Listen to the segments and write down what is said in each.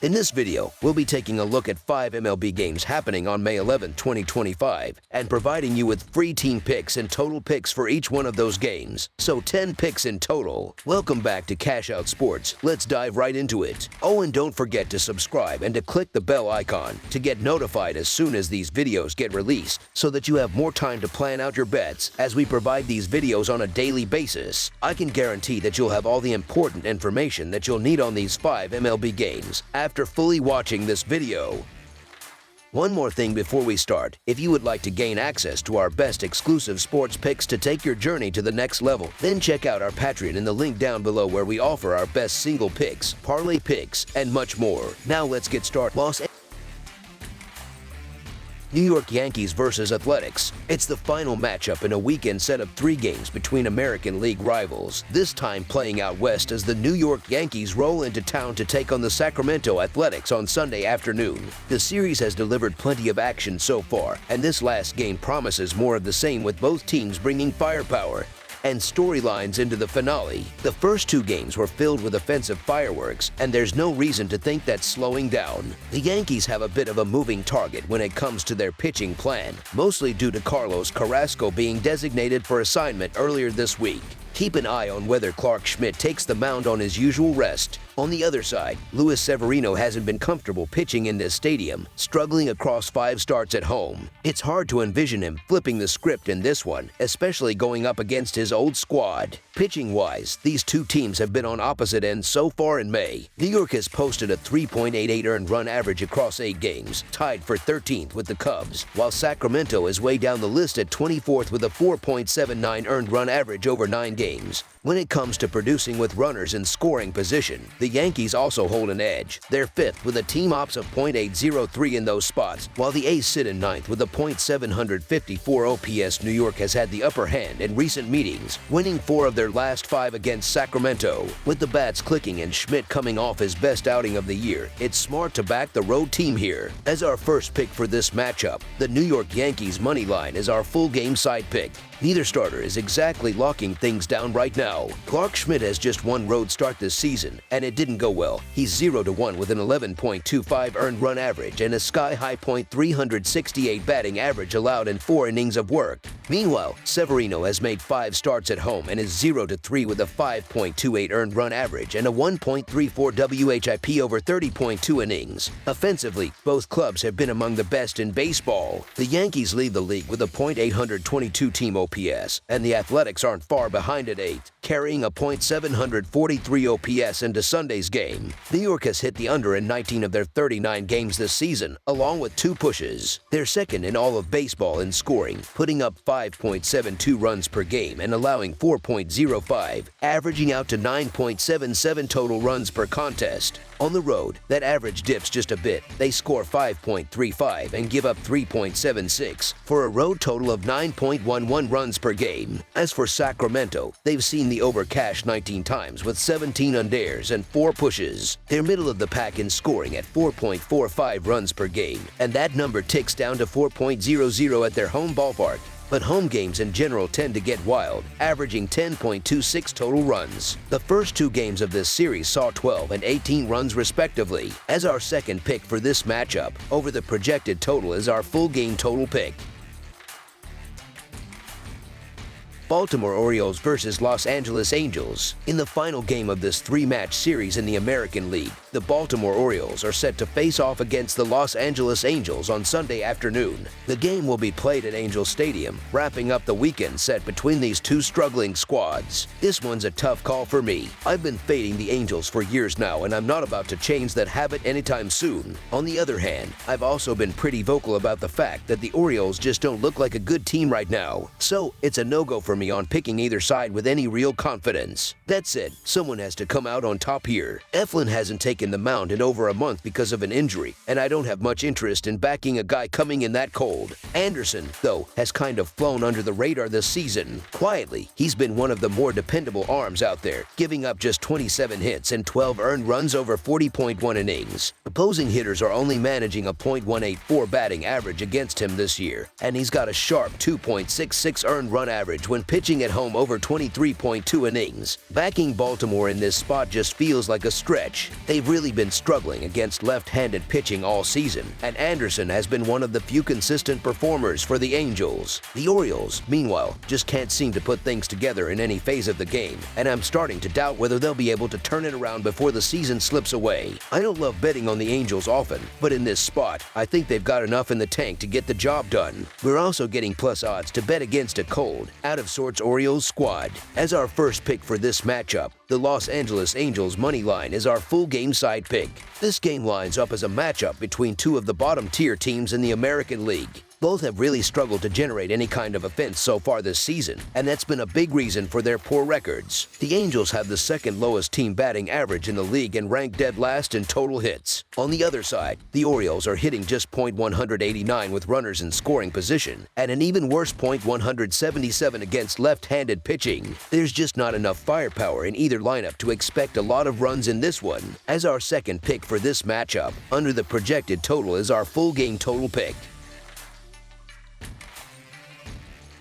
In this video, we'll be taking a look at 5 MLB games happening on May 11, 2025, and providing you with free team picks and total picks for each one of those games. So 10 picks in total. Welcome back to Cash Out Sports. Let's dive right into it. Oh, and don't forget to subscribe and to click the bell icon to get notified as soon as these videos get released, so that you have more time to plan out your bets as we provide these videos on a daily basis. I can guarantee that you'll have all the important information that you'll need on these 5 MLB games after fully watching this video. One more thing before we start. If you would like to gain access to our best exclusive sports picks to take your journey to the next level, then check out our Patreon in the link down below, where we offer our best single picks, parlay picks, and much more. Now let's get started. New York Yankees versus Athletics. It's the final matchup in a weekend set of 3 games between American League rivals, this time playing out west as the New York Yankees roll into town to take on the Sacramento Athletics on Sunday afternoon. The series has delivered plenty of action so far, and this last game promises more of the same, with both teams bringing firepower and storylines into the finale. The first 2 games were filled with offensive fireworks, and there's no reason to think that's slowing down. The Yankees have a bit of a moving target when it comes to their pitching plan, mostly due to Carlos Carrasco being designated for assignment earlier this week. Keep an eye on whether Clark Schmidt takes the mound on his usual rest. On the other side, Luis Severino hasn't been comfortable pitching in this stadium, struggling across 5 starts at home. It's hard to envision him flipping the script in this one, especially going up against his old squad. Pitching-wise, these 2 teams have been on opposite ends so far in May. New York has posted a 3.88 earned run average across 8 games, tied for 13th with the Cubs, while Sacramento is way down the list at 24th with a 4.79 earned run average over 9 games. When it comes to producing with runners in scoring position, the Yankees also hold an edge. They're 5th with a team ops of .803 in those spots, while the A's sit in 9th with a .754 OPS. New York has had the upper hand in recent meetings, winning 4 of their last 5 against Sacramento. With the bats clicking and Schmidt coming off his best outing of the year, it's smart to back the road team here. As our first pick for this matchup, the New York Yankees money line is our full game side pick. Neither starter is exactly locking things down right now. Clark Schmidt has just one road start this season, and it didn't go well. He's 0-1 with an 11.25 earned run average and a sky-high .368 batting average allowed in 4 innings of work. Meanwhile, Severino has made 5 starts at home and is 0-3 with a 5.28 earned run average and a 1.34 WHIP over 30.2 innings. Offensively, both clubs have been among the best in baseball. The Yankees lead the league with a .822 team OPS, and the Athletics aren't far behind at 8th, carrying a .743 OPS into Sunday's game. New York has hit the under in 19 of their 39 games this season, along with 2 pushes. They're second in all of baseball in scoring, putting up 5.72 runs per game and allowing 4.05, averaging out to 9.77 total runs per contest. On the road, that average dips just a bit. They score 5.35 and give up 3.76 for a road total of 9.11 runs per game. As for Sacramento, they've seen the over cash 19 times with 17 undares and 4 pushes. They're middle of the pack in scoring at 4.45 runs per game, and that number ticks down to 4.00 at their home ballpark. But home games in general tend to get wild, averaging 10.26 total runs. The first 2 games of this series saw 12 and 18 runs respectively. As our second pick for this matchup, over the projected total is our full game total pick. Baltimore Orioles versus Los Angeles Angels. In the final game of this 3-match series in the American League, the Baltimore Orioles are set to face off against the Los Angeles Angels on Sunday afternoon. The game will be played at Angel Stadium, wrapping up the weekend set between these 2 struggling squads. This one's a tough call for me. I've been fading the Angels for years now, and I'm not about to change that habit anytime soon. On the other hand, I've also been pretty vocal about the fact that the Orioles just don't look like a good team right now. So it's a no-go for me on picking either side with any real confidence. That said, someone has to come out on top here. Eflin hasn't taken the mound in over a month because of an injury, and I don't have much interest in backing a guy coming in that cold. Anderson, though, has kind of flown under the radar this season. Quietly, he's been one of the more dependable arms out there, giving up just 27 hits and 12 earned runs over 40.1 innings. Opposing hitters are only managing a .184 batting average against him this year, and he's got a sharp 2.66 earned run average when pitching at home over 23.2 innings. Backing Baltimore in this spot just feels like a stretch. They've really been struggling against left-handed pitching all season, and Anderson has been one of the few consistent performers for the Angels. The Orioles, meanwhile, just can't seem to put things together in any phase of the game, and I'm starting to doubt whether they'll be able to turn it around before the season slips away. I don't love betting on the Angels often, but in this spot, I think they've got enough in the tank to get the job done. We're also getting plus odds to bet against a cold, out-of-sorts Orioles squad. As our first pick for this matchup, the Los Angeles Angels money line is our full game side pick. This game lines up as a matchup between two of the bottom-tier teams in the American League. Both have really struggled to generate any kind of offense so far this season, and that's been a big reason for their poor records. The Angels have the second lowest team batting average in the league and rank dead last in total hits. On the other side, the Orioles are hitting just .189 with runners in scoring position, and an even worse .177 against left-handed pitching. There's just not enough firepower in either lineup to expect a lot of runs in this one. As our second pick for this matchup, under the projected total is our full game total pick.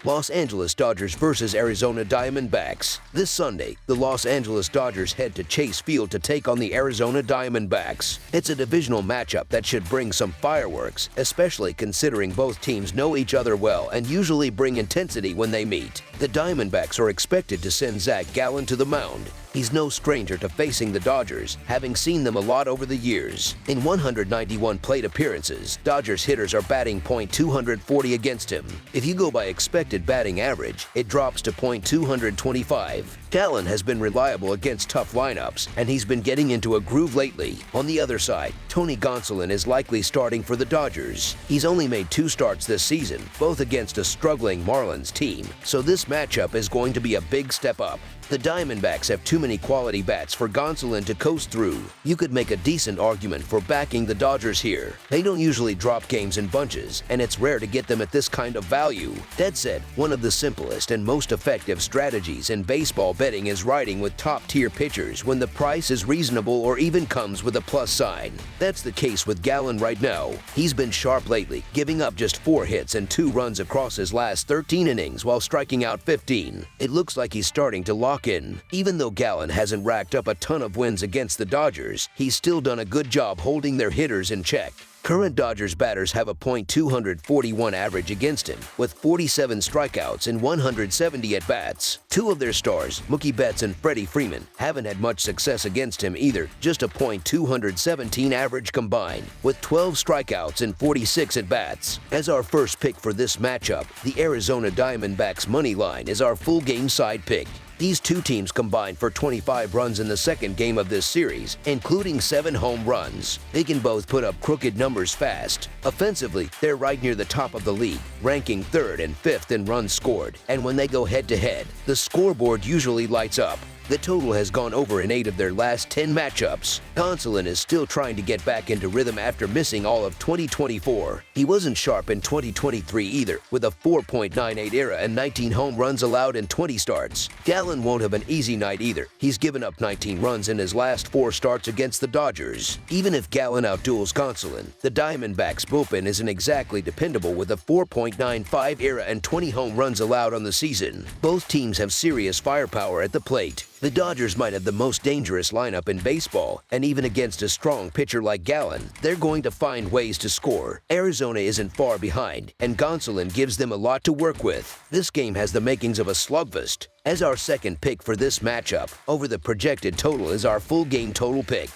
Los Angeles Dodgers versus Arizona Diamondbacks. This Sunday, the Los Angeles Dodgers head to Chase Field to take on the Arizona Diamondbacks. It's a divisional matchup that should bring some fireworks, especially considering both teams know each other well and usually bring intensity when they meet. The Diamondbacks are expected to send Zach Gallen to the mound. He's no stranger to facing the Dodgers, having seen them a lot over the years. In 191 plate appearances, Dodgers hitters are batting .240 against him. If you go by expected batting average, it drops to .225. Gallen has been reliable against tough lineups, and he's been getting into a groove lately. On the other side, Tony Gonsolin is likely starting for the Dodgers. He's only made 2 starts this season, both against a struggling Marlins team, so this matchup is going to be a big step up. The Diamondbacks have too many quality bats for Gonsolin to coast through. You could make a decent argument for backing the Dodgers here. They don't usually drop games in bunches, and it's rare to get them at this kind of value. That said, one of the simplest and most effective strategies in baseball betting is riding with top-tier pitchers when the price is reasonable or even comes with a plus sign. That's the case with Gallen right now. He's been sharp lately, giving up just 4 hits and 2 runs across his last 13 innings while striking out 15. It looks like he's starting to lock in. Even though Gallen hasn't racked up a ton of wins against the Dodgers, he's still done a good job holding their hitters in check. Current Dodgers batters have a .241 average against him, with 47 strikeouts and 170 at-bats. 2 of their stars, Mookie Betts and Freddie Freeman, haven't had much success against him either, just a .217 average combined, with 12 strikeouts and 46 at-bats. As our first pick for this matchup, the Arizona Diamondbacks money line is our full game side pick. These two teams combined for 25 runs in the second game of this series, including 7 home runs. They can both put up crooked numbers fast. Offensively, they're right near the top of the league, ranking 3rd and 5th in runs scored. And when they go head-to-head, the scoreboard usually lights up. The total has gone over in 8 of their last 10 matchups. Gonsolin is still trying to get back into rhythm after missing all of 2024. He wasn't sharp in 2023 either, with a 4.98 ERA and 19 home runs allowed in 20 starts. Gallen won't have an easy night either. He's given up 19 runs in his last 4 starts against the Dodgers. Even if Gallen outduels Gonsolin, the Diamondbacks bullpen isn't exactly dependable with a 4.95 ERA and 20 home runs allowed on the season. Both teams have serious firepower at the plate. The Dodgers might have the most dangerous lineup in baseball, and even against a strong pitcher like Gallen, they're going to find ways to score. Arizona isn't far behind, and Gonsolin gives them a lot to work with. This game has the makings of a slugfest. As our second pick for this matchup, over the projected total is our full game total pick.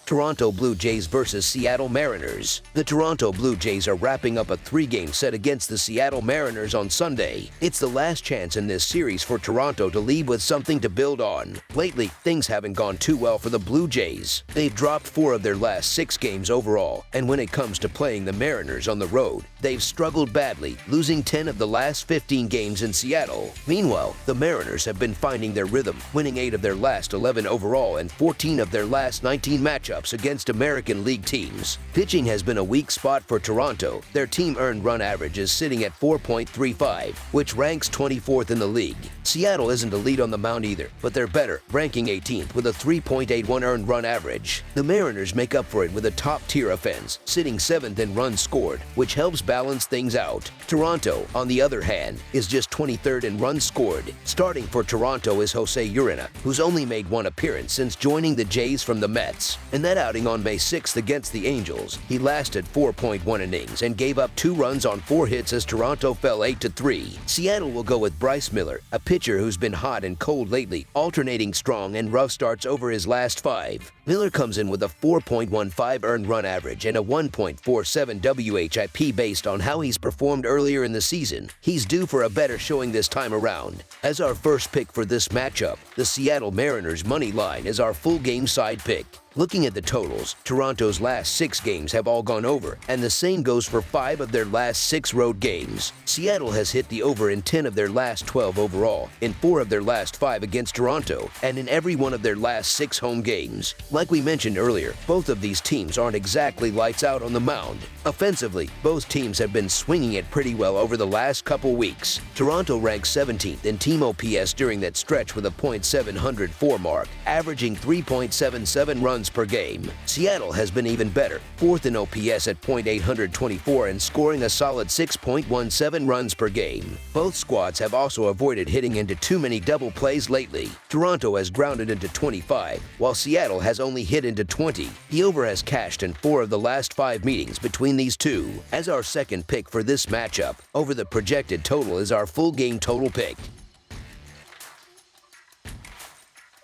Toronto Blue Jays versus Seattle Mariners. The Toronto Blue Jays are wrapping up a 3-game set against the Seattle Mariners on Sunday. It's the last chance in this series for Toronto to leave with something to build on. Lately, things haven't gone too well for the Blue Jays. They've dropped 4 of their last 6 games overall, and when it comes to playing the Mariners on the road, they've struggled badly, losing 10 of the last 15 games in Seattle. Meanwhile, the Mariners have been finding their rhythm, winning 8 of their last 11 overall and 14 of their last 19 matchups. matchups against American League teams. Pitching has been a weak spot for Toronto. Their team earned run average is sitting at 4.35, which ranks 24th in the league. Seattle isn't a lead on the mound either, but they're better, ranking 18th with a 3.81 earned run average. The Mariners make up for it with a top-tier offense, sitting 7th in runs scored, which helps balance things out. Toronto, on the other hand, is just 23rd in runs scored. Starting for Toronto is Jose Urena, who's only made one appearance since joining the Jays from the Mets. In that outing on May 6th against the Angels, he lasted 4.1 innings and gave up 2 runs on 4 hits as Toronto fell 8-3. Seattle will go with Bryce Miller, a pitcher who's been hot and cold lately, alternating strong and rough starts over his last 5. Miller comes in with a 4.15 earned run average and a 1.47 WHIP based on how he's performed earlier in the season. He's due for a better showing this time around. As our first pick for this matchup, the Seattle Mariners money line is our full game side pick. Looking at the totals, Toronto's last 6 games have all gone over, and the same goes for 5 of their last 6 road games. Seattle has hit the over in 10 of their last 12 overall, in 4 of their last 5 against Toronto, and in every one of their last 6 home games. Like we mentioned earlier, both of these teams aren't exactly lights out on the mound. Offensively, both teams have been swinging it pretty well over the last couple weeks. Toronto ranks 17th in team OPS during that stretch with a .704 mark, averaging 3.77 runs per game. Seattle has been even better, 4th in OPS at .824 and scoring a solid 6.17 runs per game. Both squads have also avoided hitting into too many double plays lately. Toronto has grounded into 25, while Seattle has only hit into 20. The over has cashed in 4 of the last 5 meetings between these two. As our second pick for this matchup, over the projected total is our full game total pick.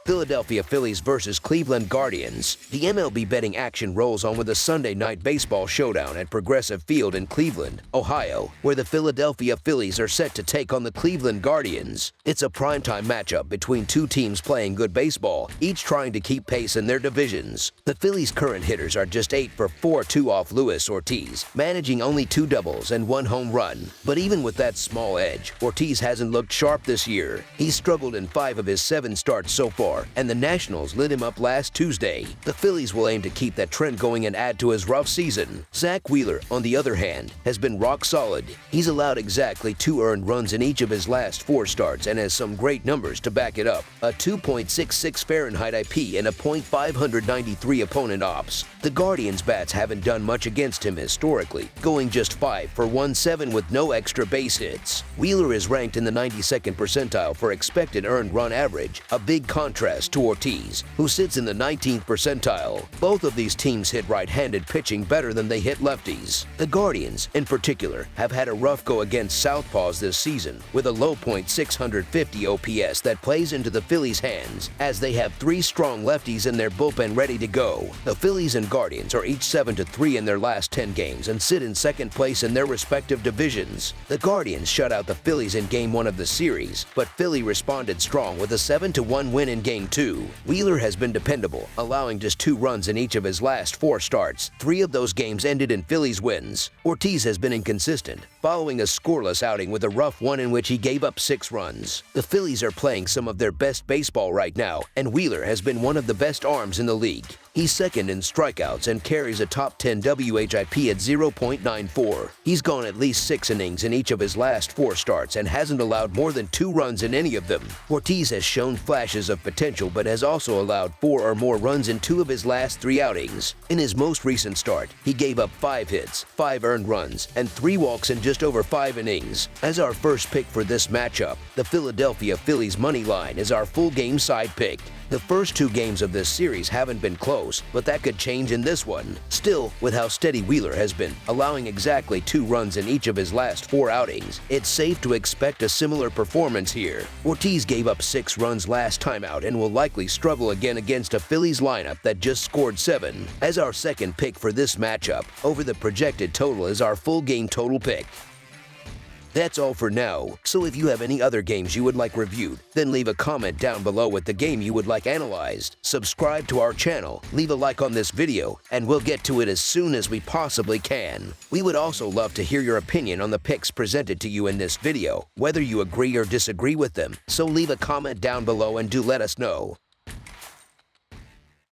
Philadelphia Phillies versus Cleveland Guardians. The MLB betting action rolls on with a Sunday night baseball showdown at Progressive Field in Cleveland, Ohio, where the Philadelphia Phillies are set to take on the Cleveland Guardians. It's a primetime matchup between two teams playing good baseball, each trying to keep pace in their divisions. The Phillies' current hitters are just 8 for 4-2 off Luis Ortiz, managing only 2 doubles and 1 home run. But even with that small edge, Ortiz hasn't looked sharp this year. He's struggled in 5 of his 7 starts so far, and the Nationals lit him up last Tuesday. The Phillies will aim to keep that trend going and add to his rough season. Zach Wheeler, on the other hand, has been rock solid. He's allowed exactly 2 earned runs in each of his last 4 starts and has some great numbers to back it up. A 2.66 Fahrenheit IP and a .593 opponent ops. The Guardians' bats haven't done much against him historically, going just 5 for 1/7 with no extra base hits. Wheeler is ranked in the 92nd percentile for expected earned run average, a big contrast to Ortiz, who sits in the 19th percentile. Both of these teams hit right-handed pitching better than they hit lefties. The Guardians, in particular, have had a rough go against southpaws this season, with a low .650 OPS that plays into the Phillies' hands, as they have 3 strong lefties in their bullpen ready to go. The Phillies and Guardians are each 7-3 in their last 10 games and sit in second place in their respective divisions. The Guardians shut out the Phillies in Game 1 of the series, but Philly responded strong with a 7-1 win in Game 2. Wheeler has been dependable, allowing just 2 runs in each of his last 4 starts. 3 of those games ended in Phillies wins. Ortiz has been inconsistent, following a scoreless outing with a rough one in which he gave up 6 runs. The Phillies are playing some of their best baseball right now, and Wheeler has been one of the best arms in the league. He's second in strikeouts and carries a top 10 WHIP at 0.94. He's gone at least 6 innings in each of his last 4 starts and hasn't allowed more than 2 runs in any of them. Ortiz has shown flashes of potential but has also allowed 4 or more runs in 2 of his last 3 outings. In his most recent start, he gave up 5 hits, 5 earned runs, and 3 walks in just over 5 innings. As our first pick for this matchup, the Philadelphia Phillies money line is our full game side pick. The first 2 games of this series haven't been close, but that could change in this one. Still, with how steady Wheeler has been, allowing exactly 2 runs in each of his last 4 outings, it's safe to expect a similar performance here. Ortiz gave up 6 runs last time out and will likely struggle again against a Phillies lineup that just scored 7. As our second pick for this matchup, over the projected total is our full game total pick. That's all for now, so if you have any other games you would like reviewed, then leave a comment down below with the game you would like analyzed. Subscribe to our channel, leave a like on this video, and we'll get to it as soon as we possibly can. We would also love to hear your opinion on the picks presented to you in this video, whether you agree or disagree with them, so leave a comment down below and do let us know.